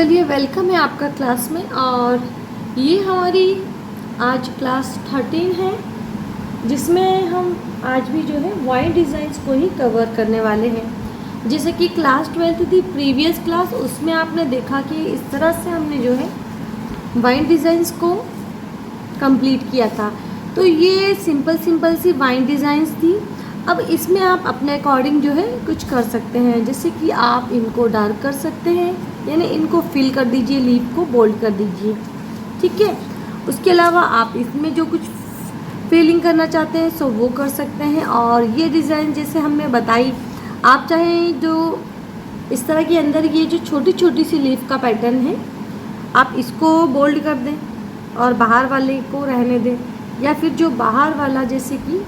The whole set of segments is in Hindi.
चलिए, वेलकम है आपका क्लास में। और ये हमारी आज क्लास 13 है, जिसमें हम आज भी जो है वाइन डिज़ाइंस को ही कवर करने वाले हैं। जैसे कि क्लास 12 थी प्रीवियस क्लास, उसमें आपने देखा कि इस तरह से हमने जो है वाइन डिज़ाइंस को कंप्लीट किया था। तो ये सिंपल सी वाइन डिज़ाइंस थी। अब इसमें आप अपने अकॉर्डिंग जो है कुछ कर सकते हैं, जैसे कि आप इनको डार्क कर सकते हैं, यानी इनको फिल कर दीजिए, लीफ को बोल्ड कर दीजिए, ठीक है। उसके अलावा आप इसमें जो कुछ फिलिंग करना चाहते हैं सो वो कर सकते हैं। और ये डिज़ाइन जैसे हमने बताई, आप चाहें जो इस तरह के अंदर ये जो छोटी छोटी सी लीफ का पैटर्न है, आप इसको बोल्ड कर दें और बाहर वाले को रहने दें, या फिर जो बाहर वाला जैसे कि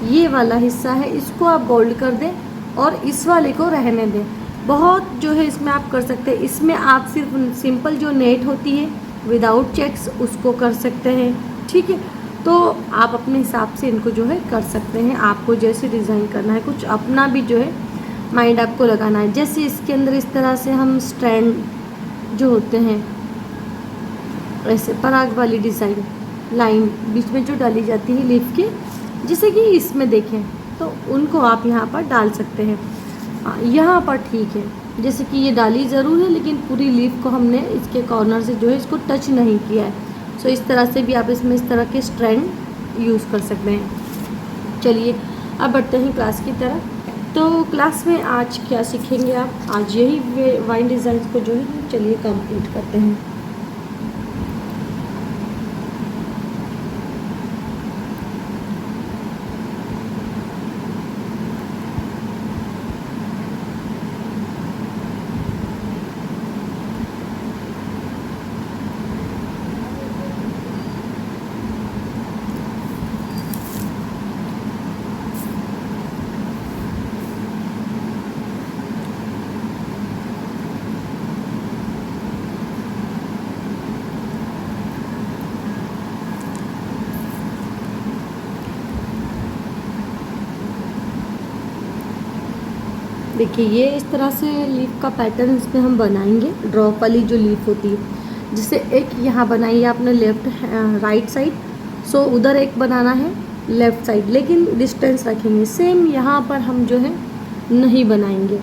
ये वाला हिस्सा है इसको आप बोल्ड कर दें और इस वाले को रहने दें। बहुत जो है इसमें आप कर सकते हैं। इसमें आप सिर्फ सिंपल जो नेट होती है विदाउट चेक्स उसको कर सकते हैं, ठीक है। तो आप अपने हिसाब से इनको जो है कर सकते हैं, आपको जैसे डिज़ाइन करना है, कुछ अपना भी जो है माइंड आपको लगाना है। जैसे इसके अंदर इस तरह से हम स्ट्रैंड जो होते हैं, ऐसे पराग वाली डिज़ाइन लाइन बीच में जो डाली जाती है लीफ के, जैसे कि इसमें देखें, तो उनको आप यहाँ पर डाल सकते हैं। यहाँ पर ठीक है, जैसे कि ये डाली ज़रूर है लेकिन पूरी लीफ को हमने इसके कॉर्नर से जो है इसको टच नहीं किया है। सो इस तरह से भी आप इसमें इस तरह के स्ट्रैंड यूज़ कर सकते हैं। चलिए अब बढ़ते हैं क्लास की तरफ। तो क्लास में आज क्या सीखेंगे आप? आज यही वाइन डिज़ाइन को जो है चलिए कंप्लीट करते हैं। देखिए, ये इस तरह से लीफ का पैटर्न इसमें हम बनाएंगे। ड्रॉप वाली जो लीफ होती है, जैसे एक यहाँ बनाई है आपने लेफ्ट राइट साइड, सो उधर एक बनाना है लेफ़्ट साइड, लेकिन डिस्टेंस रखेंगे। सेम यहाँ पर हम जो है नहीं बनाएंगे,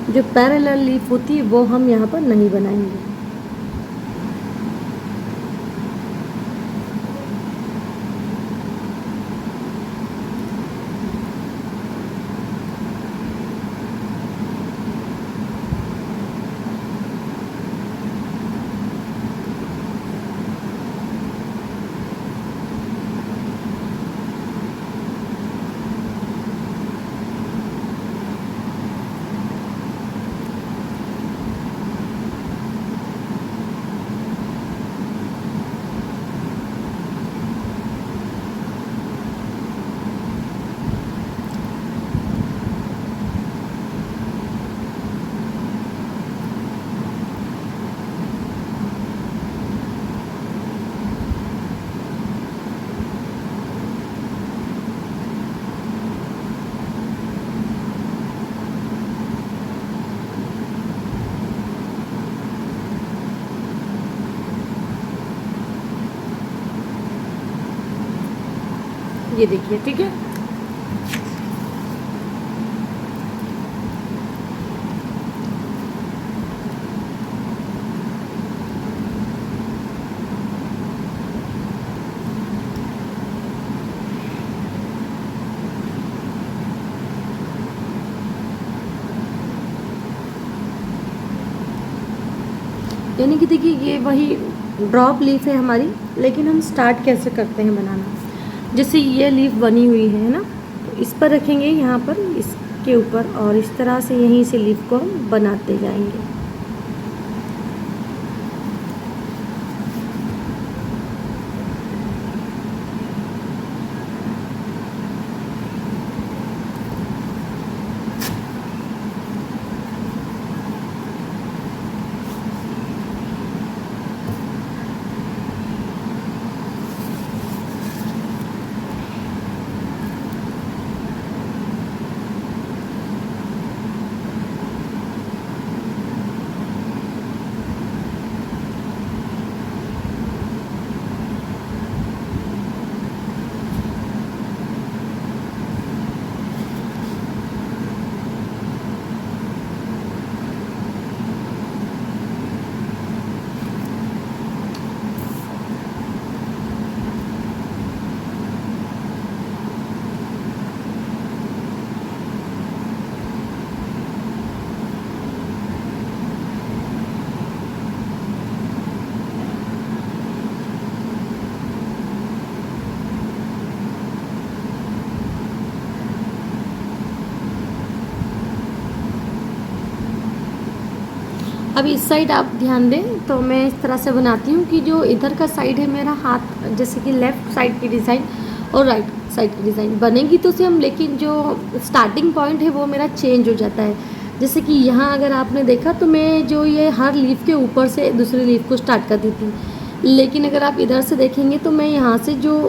जो पैरेलल लीफ होती है वो हम यहाँ पर नहीं बनाएंगे। ये देखिए, ठीक है। यानी कि देखिए, ये वही ड्रॉप लीफ है हमारी, लेकिन हम स्टार्ट कैसे करते हैं बनाना। जैसे ये लीफ बनी हुई है ना, तो इस पर रखेंगे यहाँ पर इसके ऊपर, और इस तरह से यहीं से लीफ को हम बनाते जाएंगे। अब इस साइड आप ध्यान दें तो मैं इस तरह से बनाती हूँ कि जो इधर का साइड है मेरा हाथ, जैसे कि लेफ़्ट साइड की डिज़ाइन और राइट साइड की डिज़ाइन बनेगी तो सेम, लेकिन जो स्टार्टिंग पॉइंट है वो मेरा चेंज हो जाता है। जैसे कि यहाँ अगर आपने देखा तो मैं जो ये हर लीफ के ऊपर से दूसरी लीफ को स्टार्ट कर दी थी, लेकिन अगर आप इधर से देखेंगे तो मैं यहाँ से जो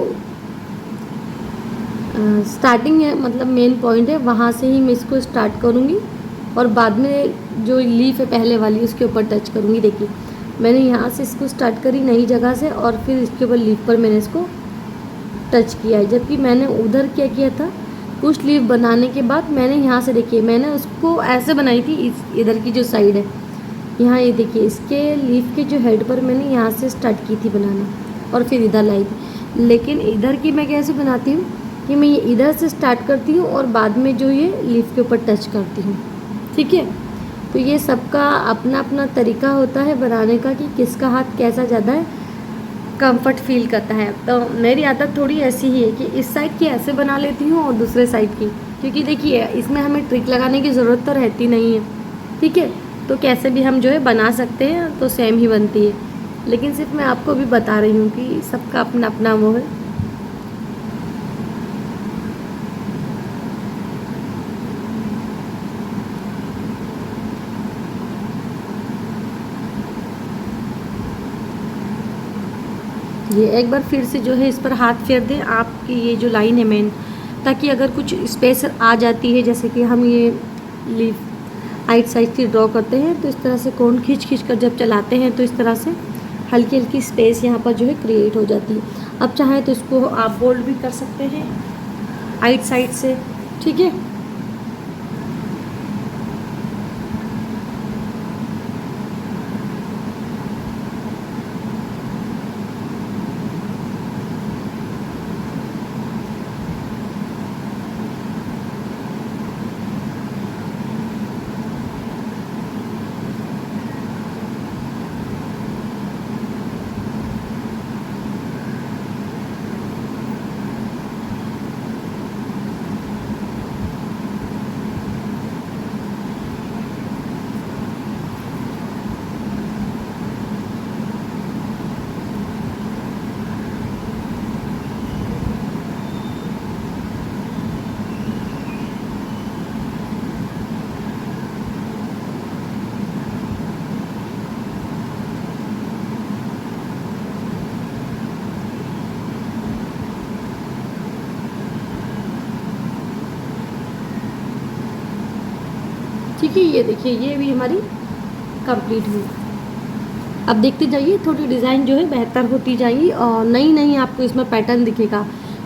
स्टार्टिंग है, मतलब मेन पॉइंट है, वहाँ से ही मैं इसको स्टार्ट करूँगी और बाद में जो लीफ है पहले वाली उसके ऊपर टच करूँगी। देखिए मैंने यहाँ से इसको स्टार्ट करी नई जगह से और फिर इसके ऊपर लीफ पर मैंने इसको टच किया है, जबकि मैंने उधर क्या किया था, कुछ लीफ बनाने के बाद मैंने यहाँ से, देखिए मैंने उसको ऐसे बनाई थी, इधर की जो साइड है यहाँ, ये देखिए इसके लीफ के जो हेड पर मैंने यहाँ से स्टार्ट की थी बनाना और फिर इधर लाई थी। लेकिन इधर की मैं कैसे बनाती हूँ कि मैं ये इधर से स्टार्ट करती हूँ और बाद में जो ये लीफ के ऊपर टच करती हूँ। ठीक है, तो ये सबका अपना अपना तरीका होता है बनाने का कि किसका हाथ कैसा ज़्यादा है कंफर्ट फील करता है। तो मेरी आदत थोड़ी ऐसी ही है कि इस साइड की ऐसे बना लेती हूँ और दूसरे साइड की, क्योंकि देखिए इसमें हमें ट्रिक लगाने की ज़रूरत तो रहती नहीं है। ठीक है, तो कैसे भी हम जो है बना सकते हैं तो सेम ही बनती है, लेकिन सिर्फ मैं आपको भी बता रही हूँ कि सबका अपना अपना वो है। ये एक बार फिर से जो है इस पर हाथ फेर दें आपकी ये जो लाइन है मेन, ताकि अगर कुछ स्पेस आ जाती है, जैसे कि हम ये लीफ आइट साइड की ड्रॉ करते हैं तो इस तरह से कोन खींच खींच कर जब चलाते हैं तो इस तरह से हल्की हल्की स्पेस यहाँ पर जो है क्रिएट हो जाती है। अब चाहें तो इसको आप बोल्ड भी कर सकते हैं आइट साइड से। ठीक है, ठीक है, ये देखिए ये भी हमारी कंप्लीट हुई। अब देखते जाइए थोड़ी डिज़ाइन जो है बेहतर होती जाएगी और नई नई आपको इसमें पैटर्न दिखेगा।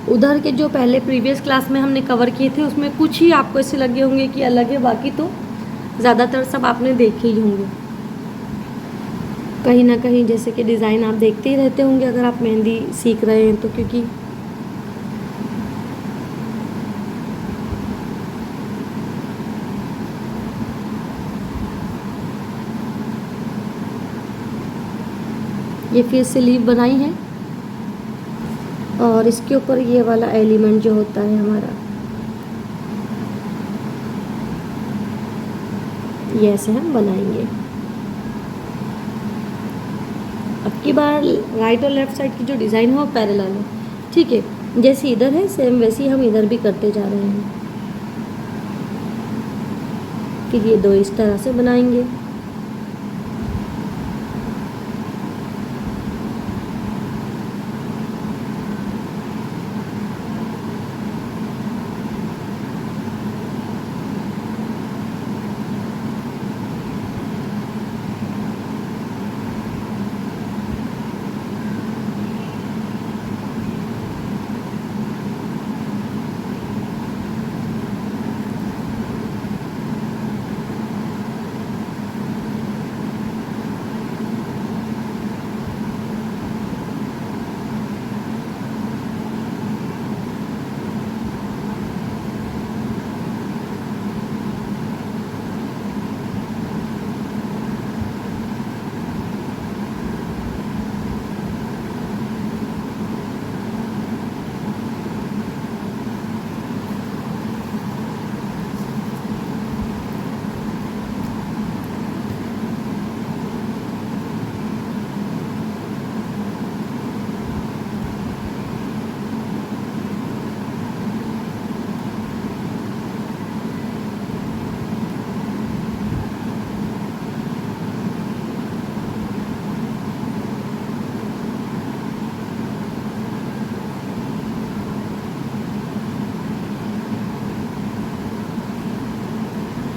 उधर के जो पहले प्रीवियस क्लास में हमने कवर किए थे उसमें कुछ ही आपको ऐसे लगे होंगे कि अलग है, बाकी तो ज़्यादातर सब आपने देखे ही होंगे कहीं ना कहीं। जैसे कि डिज़ाइन आप देखते ही रहते होंगे अगर आप मेहंदी सीख रहे हैं तो, क्योंकि ये फिर से लीफ बनाई है और इसके ऊपर ये वाला एलिमेंट जो होता है हमारा, ये ऐसे हम बनाएंगे। अब की बार राइट और लेफ़्ट साइड की जो डिज़ाइन है वो पैरेलल है। ठीक है, जैसे इधर है सेम वैसे ही हम इधर भी करते जा रहे हैं। फिर ये दो इस तरह से बनाएंगे।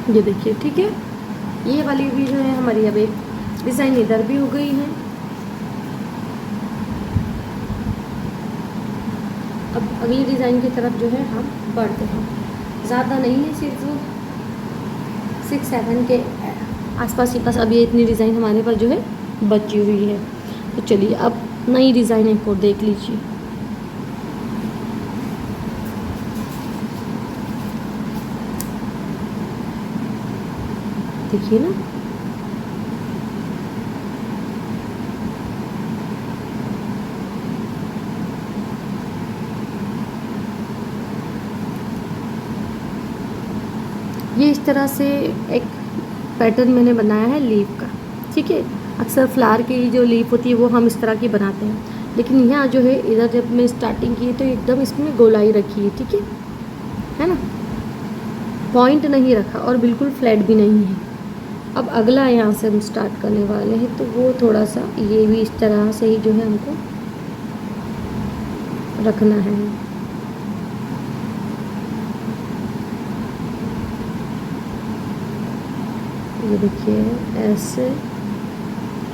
ये देखिए, ठीक है। ये वाली भी जो है हमारी अब एक डिज़ाइन इधर भी हो गई है। अब अगली डिज़ाइन की तरफ जो है हम बढ़ते हैं। ज़्यादा नहीं है, सिर्फ 6-7 के आसपास ही पास अब ये इतनी डिज़ाइन हमारे पास जो है बची हुई है। तो चलिए अब नई डिज़ाइन एक और देख लीजिए। देखिए ना, ये इस तरह से एक पैटर्न मैंने बनाया है लीफ का, ठीक है। अक्सर फ्लावर की जो लीफ होती है वो हम इस तरह की बनाते हैं, लेकिन यहाँ जो है इधर जब मैं स्टार्टिंग की तो एकदम इसमें गोलाई रखी है, ठीक है ना। पॉइंट नहीं रखा और बिल्कुल फ्लैट भी नहीं है। अब अगला यहाँ से हम स्टार्ट करने वाले हैं, तो वो थोड़ा सा ये भी इस तरह से ही जो है हमको रखना है। ये देखिए ऐसे,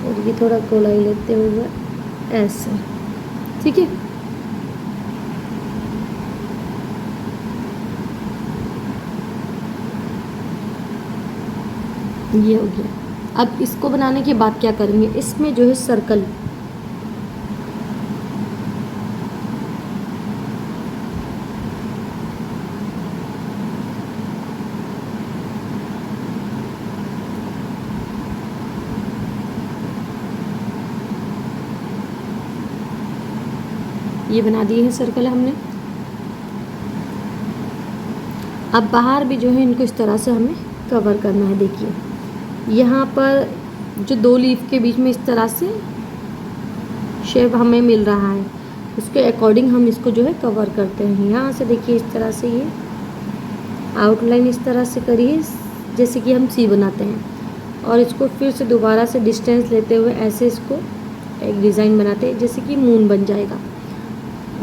और ये थोड़ा गोलाई लेते हुए ऐसे, ठीक है। ये हो गया। अब इसको बनाने के बाद क्या करेंगे, इसमें जो है सर्कल, ये बना दिए हैं सर्कल हमने। अब बाहर भी जो है इनको इस तरह से हमें कवर करना है। देखिए यहाँ पर जो 2 लीफ के बीच में इस तरह से शेप हमें मिल रहा है, उसके अकॉर्डिंग हम इसको जो है कवर करते हैं। यहाँ से देखिए इस तरह से ये आउटलाइन इस तरह से करिए जैसे कि हम सी बनाते हैं, और इसको फिर से दोबारा से डिस्टेंस लेते हुए ऐसे इसको एक डिज़ाइन बनाते हैं जैसे कि मून बन जाएगा।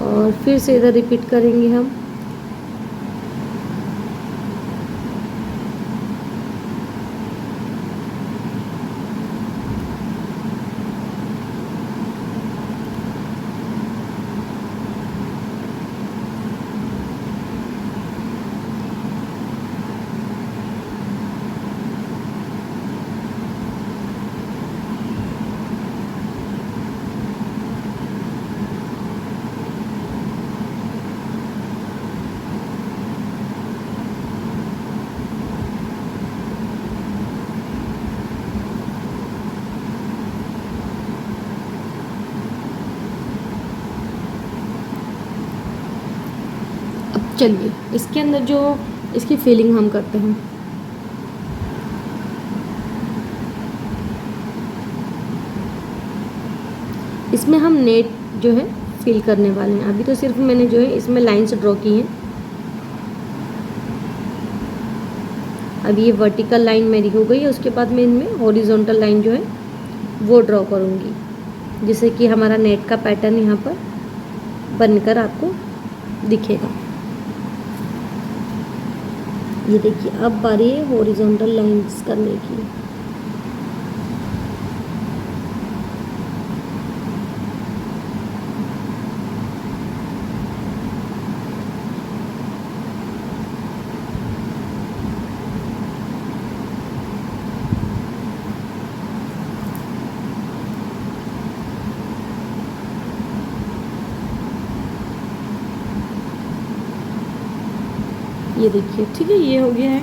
और फिर से इधर रिपीट करेंगे हम। चलिए इसके अंदर जो इसकी फिलिंग हम करते हैं, इसमें हम नेट जो है फिल करने वाले हैं। अभी तो सिर्फ मैंने जो है इसमें लाइंस ड्रॉ की हैं। अभी ये वर्टिकल लाइन मेरी हो गई है, उसके बाद मैं इनमें हॉरिजॉन्टल लाइन जो है वो ड्रॉ करूँगी, जिससे कि हमारा नेट का पैटर्न यहाँ पर बनकर आपको दिखेगा। ये देखिए अब बारी है हॉरिजॉन्टल लाइंस करने की। ये देखिए ठीक है, ये हो गया है।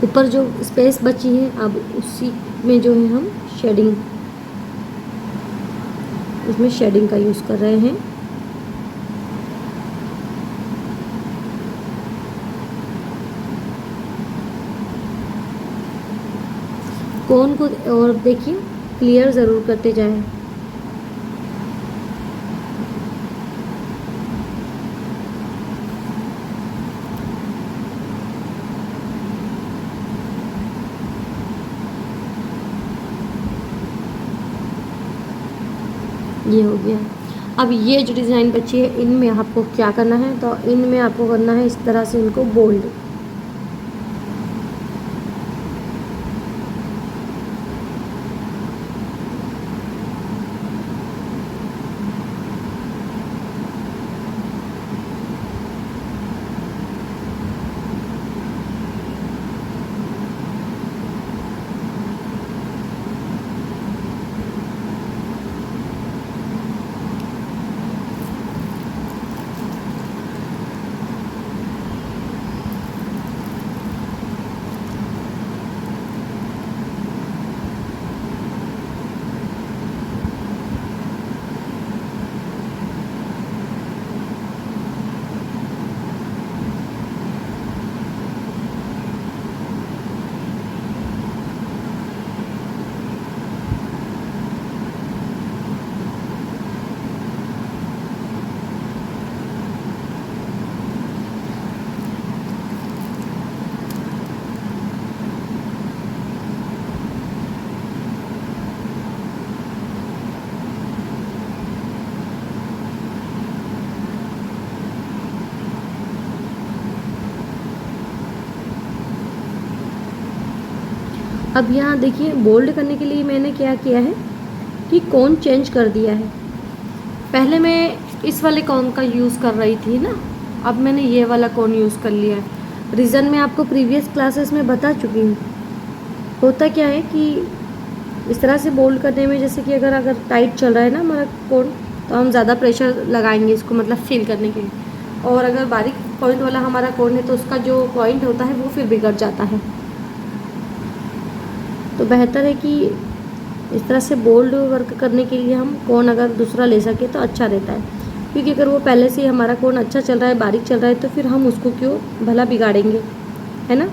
ऊपर जो स्पेस बची है अब उसी में जो है हम शेडिंग, इसमें शेडिंग का यूज़ कर रहे हैं। कोन को और देखिए क्लियर ज़रूर करते जाएं। ये हो गया। अब ये जो डिज़ाइन बची है इनमें आपको क्या करना है, तो इनमें आपको करना है इस तरह से इनको बोल्ड। अब यहाँ देखिए बोल्ड करने के लिए मैंने क्या किया है कि कोन चेंज कर दिया है। पहले मैं इस वाले कोन का यूज़ कर रही थी ना, अब मैंने ये वाला कोन यूज़ कर लिया है। रीज़न मैं आपको प्रीवियस क्लासेस में बता चुकी हूँ। होता क्या है कि इस तरह से बोल्ड करने में, जैसे कि अगर टाइट चल रहा है ना हमारा कोन, तो हम ज़्यादा प्रेशर लगाएंगे इसको, मतलब फिल करने के लिए। और अगर बारीक पॉइंट वाला हमारा कोन है तो उसका जो पॉइंट होता है वो फिर बिगड़ जाता है। तो बेहतर है कि इस तरह से बोल्ड वर्क करने के लिए हम कोन अगर दूसरा ले सके तो अच्छा रहता है, क्योंकि अगर वो पहले से ही हमारा कोन अच्छा चल रहा है, बारीक चल रहा है, तो फिर हम उसको क्यों भला बिगाड़ेंगे, है ना।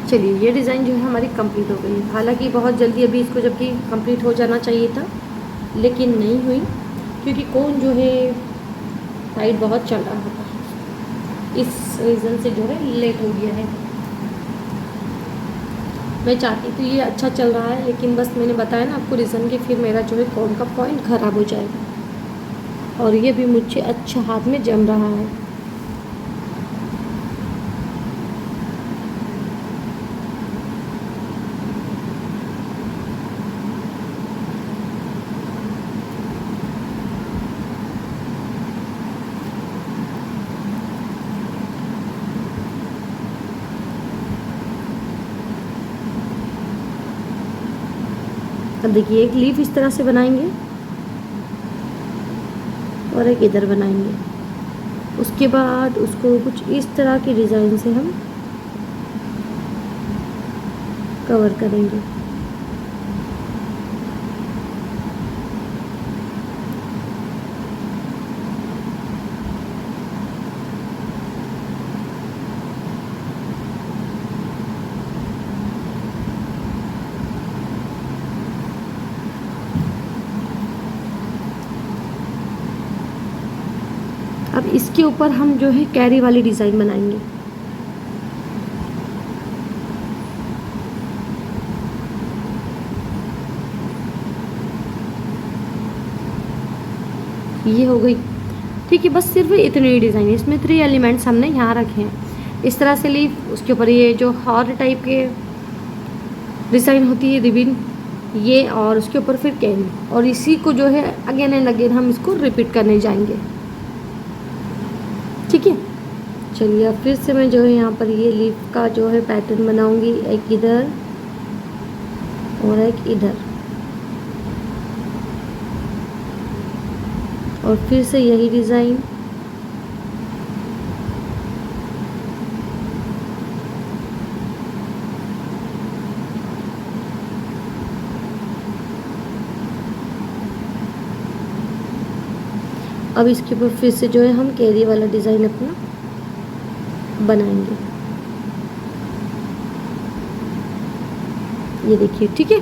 चलिए ये डिज़ाइन जो है हमारी कंप्लीट हो गई है। हालांकि बहुत जल्दी अभी इसको जबकि कंप्लीट हो जाना चाहिए था, लेकिन नहीं हुई, क्योंकि कोन जो है टाइट बहुत चल रहा होता है, इस रीज़न से जो है लेट हो गया है। मैं चाहती तो ये अच्छा चल रहा है, लेकिन बस मैंने बताया ना आपको रीज़न कि फिर मेरा जो है कोन का पॉइंट ख़राब हो जाएगा, और ये भी मुझे अच्छा हाथ में जम रहा है। अब देखिए एक लीफ इस तरह से बनाएंगे और एक इधर बनाएंगे, उसके बाद उसको कुछ इस तरह की डिज़ाइन से हम कवर करेंगे। अब इसके ऊपर हम जो है कैरी वाली डिज़ाइन बनाएंगे। ये हो गई, ठीक है। बस सिर्फ इतनी ही डिज़ाइन है, इसमें 3 एलिमेंट्स हमने यहाँ रखे हैं। इस तरह से लीफ, उसके ऊपर ये जो हार्ट टाइप के डिज़ाइन होती है रिबिन, ये, और उसके ऊपर फिर कैरी, और इसी को जो है अगेन एंड अगेन हम इसको रिपीट करने जाएंगे, ठीक है। चलिए अब फिर से मैं जो है यहाँ पर ये लीफ का जो है पैटर्न बनाऊंगी, एक इधर और एक इधर, और फिर से यही डिज़ाइन। अब इसके ऊपर फिर से जो है हम कैरी वाला डिज़ाइन अपना बनाएंगे। ये देखिए, ठीक है।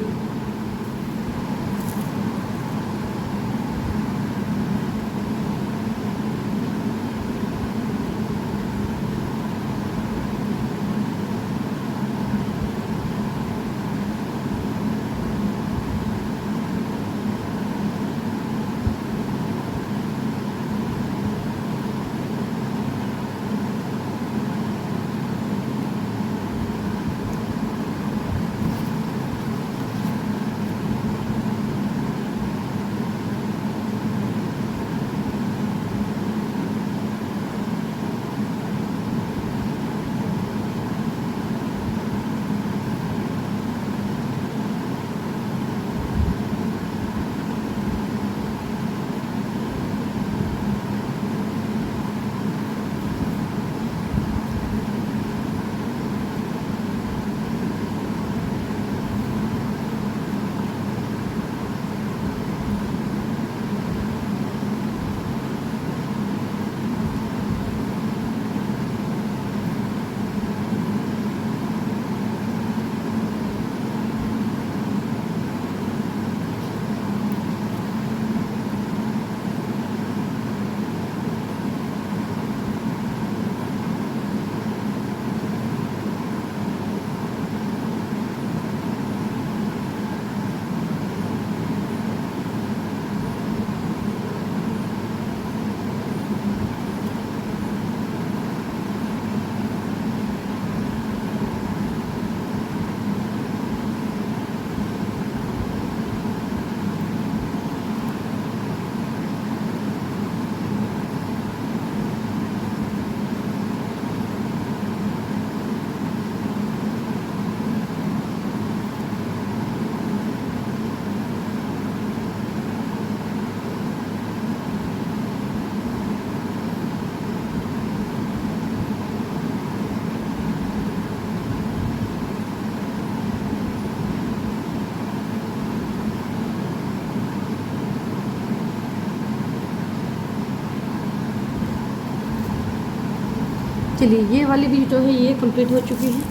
चलिए, ये वाली भी जो है ये कंप्लीट हो चुकी है।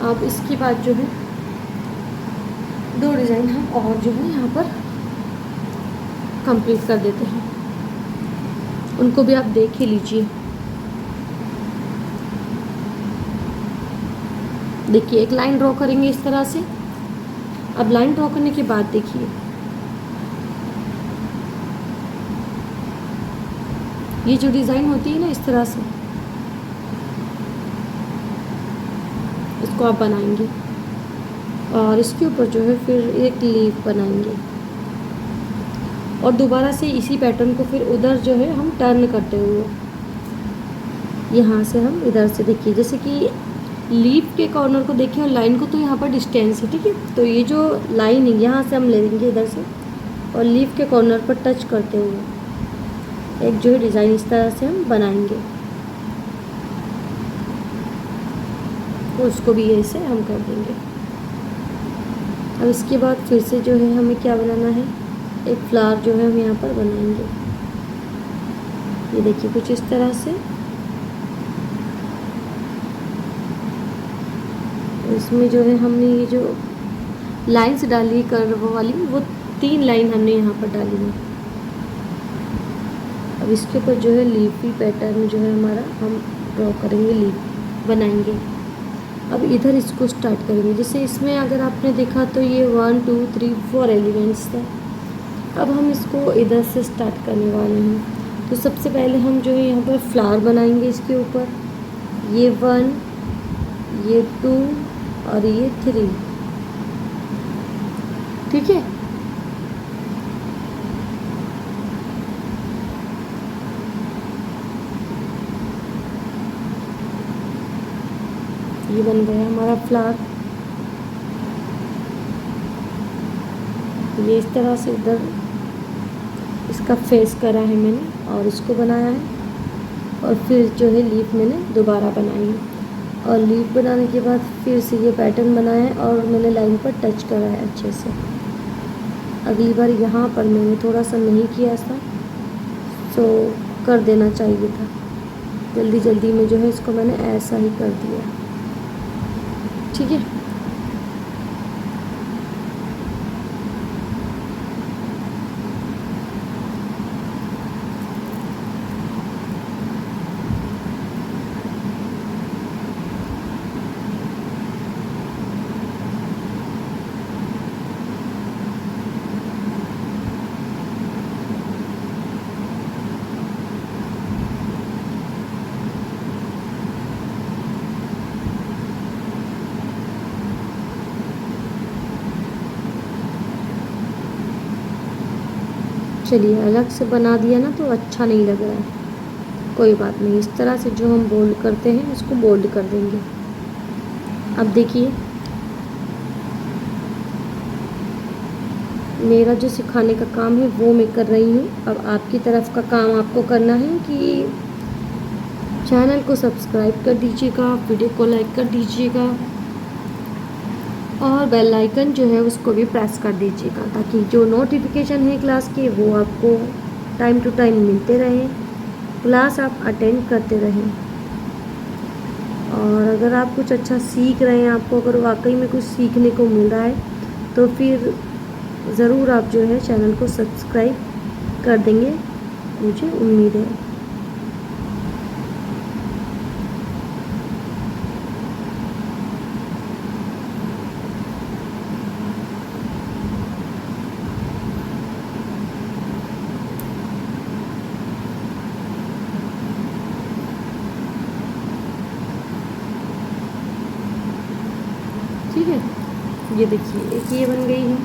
अब इसके बाद जो है 2 डिज़ाइन हम और जो है यहाँ पर कंप्लीट कर देते हैं। उनको भी आप देख ही लीजिए। देखिए, एक लाइन ड्रॉ करेंगे इस तरह से। अब लाइन ड्रॉ करने के बाद देखिए, ये जो डिज़ाइन होती है ना इस तरह से, इसको आप बनाएंगे और इसके ऊपर जो है फिर एक लीफ बनाएंगे और दोबारा से इसी पैटर्न को फिर उधर जो है हम टर्न करते हुए यहाँ से हम इधर से, देखिए जैसे कि लीफ के कॉर्नर को देखिए और लाइन को, तो यहाँ पर डिस्टेंस है, ठीक है। तो ये जो लाइन है यहाँ से हम ले लेंगे इधर से और लीफ के कॉर्नर पर टच करते हुए एक जो है डिज़ाइन इस तरह से हम बनाएंगे। तो उसको भी ऐसे हम कर देंगे। अब इसके बाद फिर से जो है हमें क्या बनाना है, एक फ्लावर जो है हम यहाँ पर बनाएंगे। ये देखिए कुछ इस तरह से। इसमें जो है हमने ये जो लाइंस डाली कर्व वाली, वो 3 लाइन हमने यहाँ पर डाली है। अब इसके ऊपर जो है लीफी पैटर्न जो है हमारा हम ड्रॉ करेंगे, लीफ बनाएंगे। अब इधर इसको स्टार्ट करेंगे। जैसे इसमें अगर आपने देखा तो ये 1 2 3 4 एलिमेंट्स था। अब हम इसको इधर से स्टार्ट करने वाले हैं। तो सबसे पहले हम जो है यहाँ पर फ्लावर बनाएंगे इसके ऊपर। ये 1, ये 2 और ये 3, ठीक है। ये बन गया हमारा फ्लावर। ये इस तरह से इधर इसका फेस करा है मैंने और इसको बनाया है और फिर जो है लीफ मैंने दोबारा बनाई है और लीफ बनाने के बाद फिर से ये पैटर्न बनाया है और मैंने लाइन पर टच करा है अच्छे से। अगली बार यहाँ पर मैंने थोड़ा सा नहीं किया था, सो कर देना चाहिए था। जल्दी जल्दी में जो है इसको मैंने ऐसा ही कर दिया। ठीक है, चलिए अलग से बना दिया ना तो अच्छा नहीं लग रहा है। कोई बात नहीं, इस तरह से जो हम बोल्ड करते हैं इसको बोल्ड कर देंगे। अब देखिए मेरा जो सिखाने का काम है वो मैं कर रही हूँ। अब आपकी तरफ का काम आपको करना है कि चैनल को सब्सक्राइब कर दीजिएगा, वीडियो को लाइक कर दीजिएगा और बेल आइकन जो है उसको भी प्रेस कर दीजिएगा, ताकि जो नोटिफिकेशन है क्लास के वो आपको टाइम टू टाइम मिलते रहें, क्लास आप अटेंड करते रहें। और अगर आप कुछ अच्छा सीख रहे हैं, आपको अगर वाकई में कुछ सीखने को मिल रहा है तो फिर ज़रूर आप जो है चैनल को सब्सक्राइब कर देंगे, मुझे उम्मीद है। ठीक है, ये देखिए एक ये बन गई है।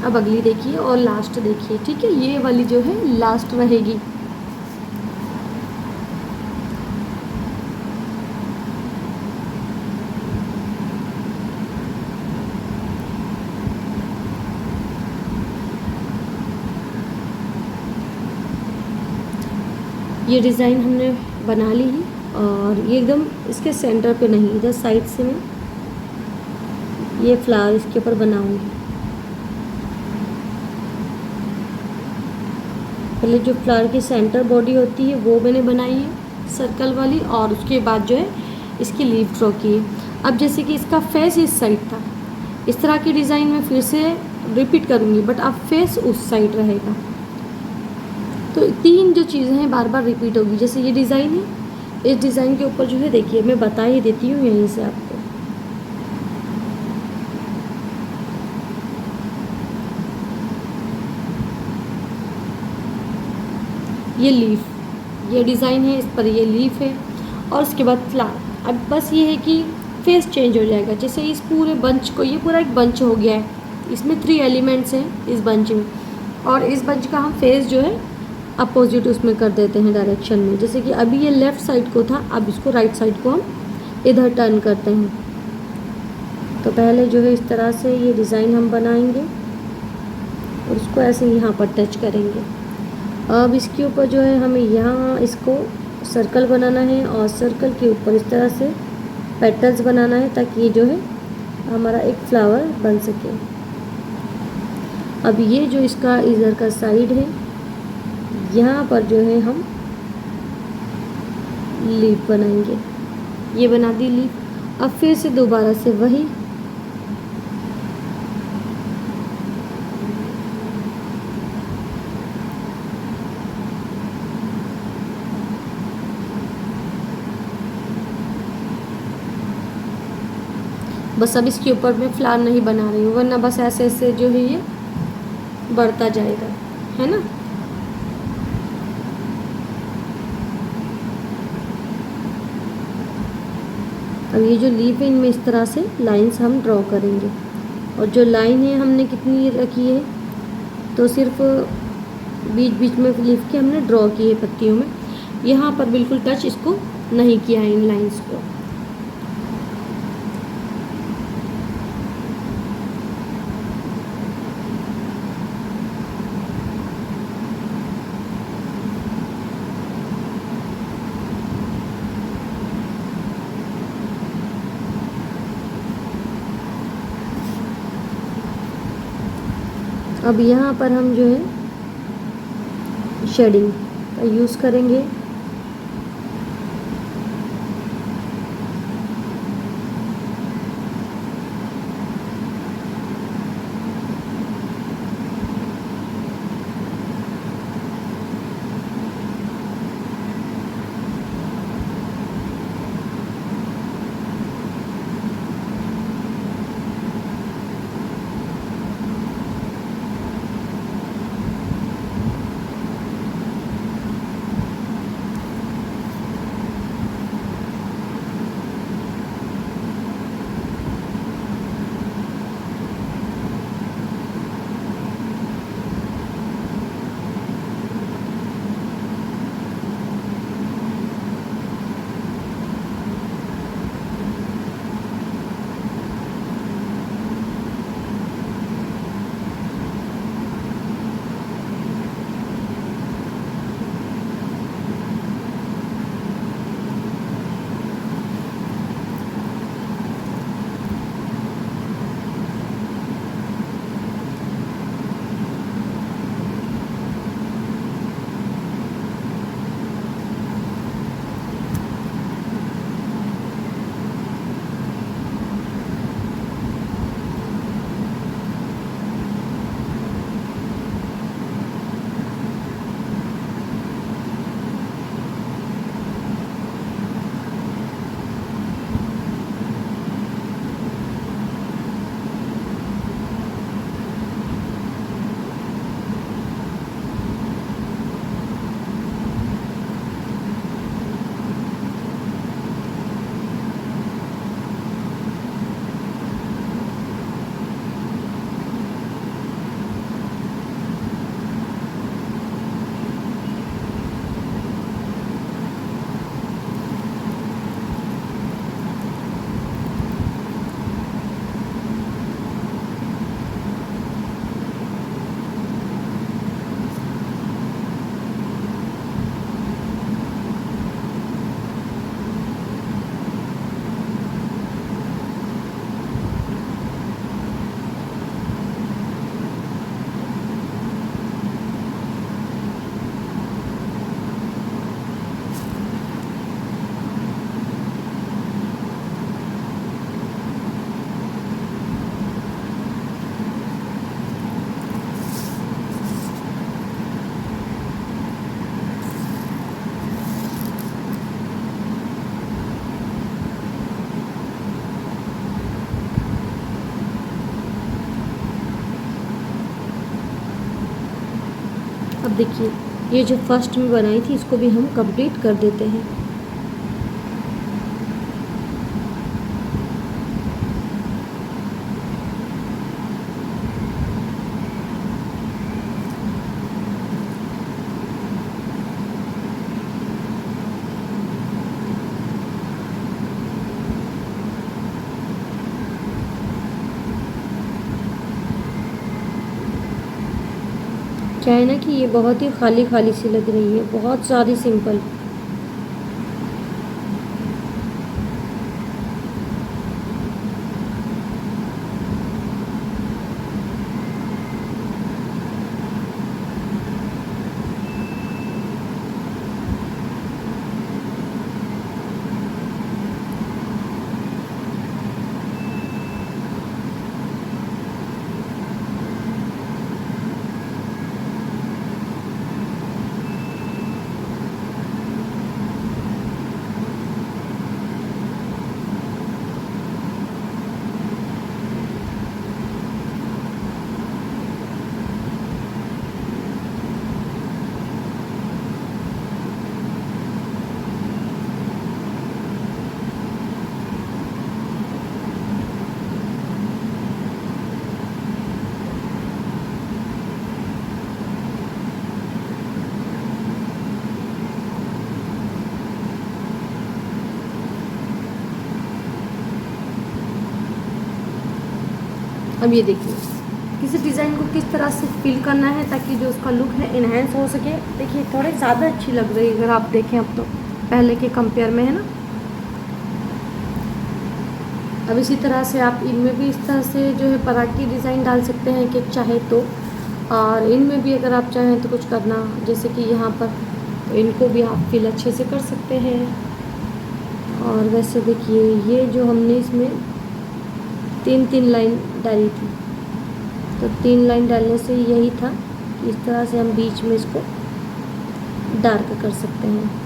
अब अगली देखिए और लास्ट देखिए। ठीक है, ये वाली जो है लास्ट रहेगी। ये डिज़ाइन हमने बना ली है और ये एकदम इसके सेंटर पे नहीं, इधर साइड से मैं ये फ्लावर इसके ऊपर बनाऊंगी। पहले जो फ्लावर की सेंटर बॉडी होती है वो मैंने बनाई है सर्कल वाली, और उसके बाद जो है इसकी लीफ ड्रॉ की है। अब जैसे कि इसका फेस इस साइड था, इस तरह की डिज़ाइन में फिर से रिपीट करूँगी, बट अब फेस उस साइड रहेगा। तो तीन जो चीज़ें हैं बार बार रिपीट होगी। जैसे ये डिज़ाइन है, इस डिज़ाइन के ऊपर जो है देखिए मैं बता ही देती हूँ यहीं से आपको। ये लीफ, ये डिज़ाइन है, इस पर ये लीफ है और उसके बाद फ्लावर। अब बस ये है कि फेस चेंज हो जाएगा। जैसे इस पूरे बंच को, ये पूरा एक बंच हो गया है, इसमें 3 एलिमेंट्स हैं इस बंच में, और इस बंच का हम फेस जो है अपोजिट उसमें कर देते हैं डायरेक्शन में। जैसे कि अभी ये लेफ़्ट साइड को था, अब इसको राइट साइड को हम इधर टर्न करते हैं। तो पहले जो है इस तरह से ये डिज़ाइन हम बनाएंगे और उसको ऐसे यहाँ पर टच करेंगे। अब इसके ऊपर जो है हमें यहाँ इसको सर्कल बनाना है और सर्कल के ऊपर इस तरह से पेटल्स बनाना है, ताकि ये जो है हमारा एक फ्लावर बन सके। अब ये जो इसका इधर का साइड है, यहाँ पर जो है हम लीफ बनाएंगे। ये बना दी लीफ। अब फिर से दोबारा से वही बस। अब इसके ऊपर मैं फ्लावर नहीं बना रही हूँ, वरना बस ऐसे ऐसे जो है ये बढ़ता जाएगा, है ना। अब ये जो लीफ है इनमें इस तरह से लाइंस हम ड्रॉ करेंगे। और जो लाइन है हमने कितनी रखी है, तो सिर्फ बीच बीच में लीफ के हमने ड्रॉ की है पत्तियों में, यहाँ पर बिल्कुल टच इसको नहीं किया है इन लाइंस को। अब यहाँ पर हम जो है शेडिंग का यूज़ करेंगे। अब देखिए ये जो फर्स्ट में बनाई थी इसको भी हम कंप्लीट कर देते हैं। क्या है ना कि ये बहुत ही खाली खाली सी लग रही है, बहुत ज़्यादा सिंपल। अब ये देखिए किसी डिज़ाइन को किस तरह से फिल करना है ताकि जो उसका लुक है इन्हेंस हो सके। देखिए थोड़े ज़्यादा अच्छी लग रही है अगर आप देखें अब तो पहले के कंपेयर में, है ना। अब इसी तरह से आप इनमें भी इस तरह से जो है पराठी डिज़ाइन डाल सकते हैं कि चाहे तो। और इनमें भी अगर आप चाहें तो कुछ करना, जैसे कि यहाँ पर, तो इनको भी आप फिल अच्छे से कर सकते हैं। और वैसे देखिए ये जो हमने इसमें 3-3 लाइन डाली थी, तो 3 लाइन डालने से यही था कि इस तरह से हम बीच में इसको डार्क कर सकते हैं।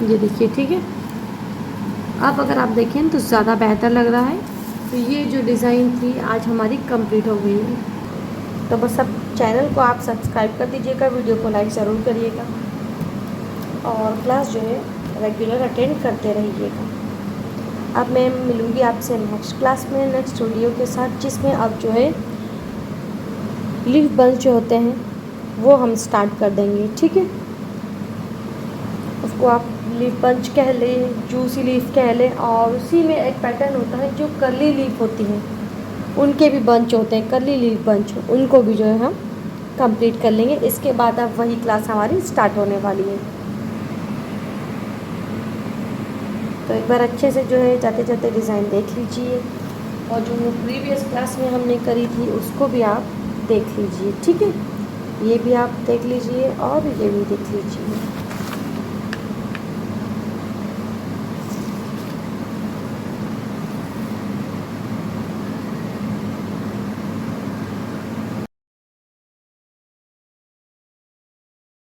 ये देखिए, ठीक है। अब अगर आप देखें तो ज़्यादा बेहतर लग रहा है। तो ये जो डिज़ाइन थी आज हमारी कंप्लीट हो गई है। तो बस अब चैनल को आप सब्सक्राइब कर दीजिएगा, वीडियो को लाइक ज़रूर करिएगा और क्लास जो है रेगुलर अटेंड करते रहिएगा। अब मैं मिलूँगी आपसे नेक्स्ट क्लास में, नेक्स्ट वीडियो के साथ, जिसमें अब जो है लीफ बंच जो होते हैं वो हम स्टार्ट कर देंगे, ठीक है। उसको आप लीफ बंच कह लें, जूसी लीफ कह लें। और उसी में एक पैटर्न होता है जो कर्ली लीफ होती है, उनके भी बंच होते हैं, कर्ली लीफ बंच, उनको भी जो है हम कंप्लीट कर लेंगे। इसके बाद अब वही क्लास हमारी स्टार्ट होने वाली है। तो एक बार अच्छे से जो है जाते जाते डिज़ाइन देख लीजिए, और जो प्रीवियस क्लास में हमने करी थी उसको भी आप देख लीजिए, ठीक है। ये भी आप देख लीजिए और ये भी देख लीजिए।